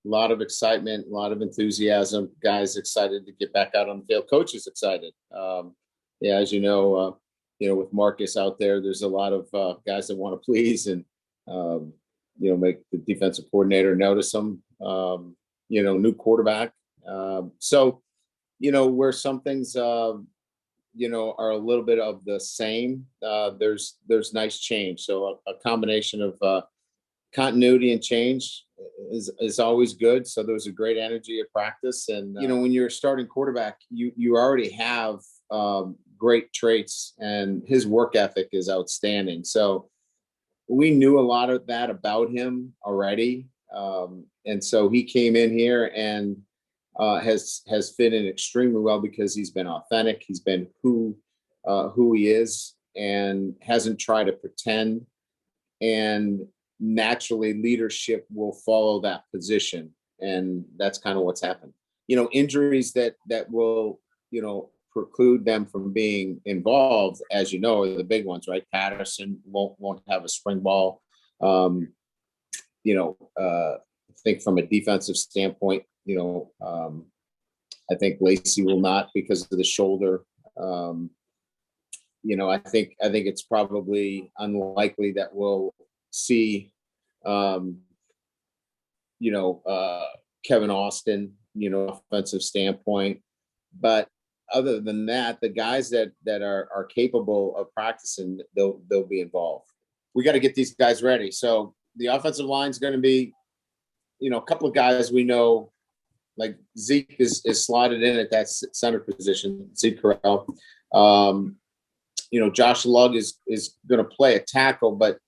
lot of excitement, a lot of enthusiasm. Guys excited to get back out on the field. Coaches excited. Yeah, as with Marcus out there, there's a lot of guys that want to please and make the defensive coordinator notice them. New quarterback. So where some things are a little bit of the same. There's nice change. So a combination of continuity and change is always good. So there's a great energy at practice, and when you're starting quarterback, you already have great traits, and his work ethic is outstanding. So we knew a lot of that about him already, and so he came in here and has fit in extremely well because he's been authentic. He's been who he is and hasn't tried to pretend. And naturally, leadership will follow that position, and that's kind of what's happened. Injuries that will preclude them from being involved, as are the big ones, right? Patterson won't have a spring ball. I think from a defensive standpoint, I think Lacey will not because of the shoulder. I think it's probably unlikely that we'll see, Kevin Austin, offensive standpoint. But other than that, the guys that are capable of practicing, they'll be involved. We got to get these guys ready. So the offensive line is going to be, a couple of guys we know, like Zeke is slotted in at that center position, Zeke Corral. Josh Lugg is going to play a tackle, but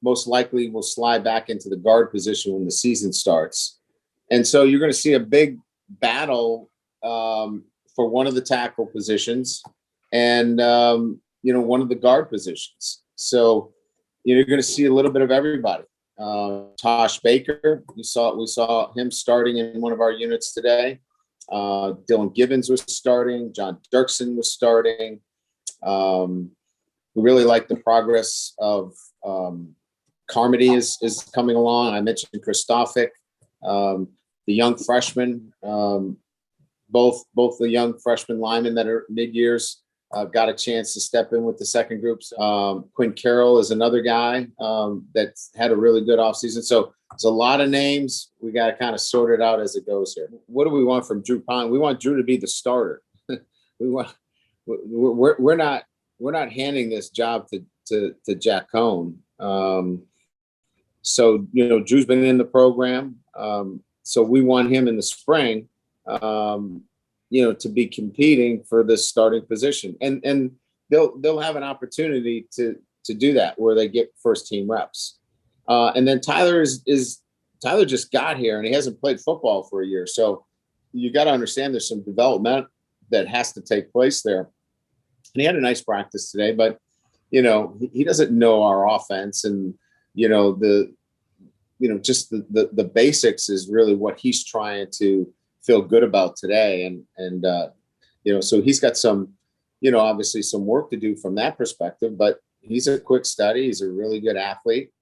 most likely will slide back into the guard position when the season starts. And so you're going to see a big battle for one of the tackle positions and, one of the guard positions. So, you're going to see a little bit of everybody. Tosh Baker, we saw him starting in one of our units today. Dylan Gibbons was starting. John Dirksen was starting. We really like the progress of Carmody is coming along. I mentioned Christophic, the young freshmen, both the young freshman linemen that are mid-years got a chance to step in with the second groups. Quinn Carroll is another guy that's had a really good offseason. So there's a lot of names. We got to kind of sort it out as it goes here. What do we want from Drew Pyne? We want Drew to be the starter. We're not handing this job to Jack Coan. So Drew's been in the program. So we want him in the spring. To be competing for this starting position, and they'll have an opportunity to do that where they get first team reps. And then Tyler Tyler just got here and he hasn't played football for a year, so you got to understand there's some development that has to take place there. And he had a nice practice today, but he doesn't know our offense, and just the basics is really what he's trying to feel good about today. And so he's got some, obviously some work to do from that perspective, but he's a quick study. He's a really good athlete.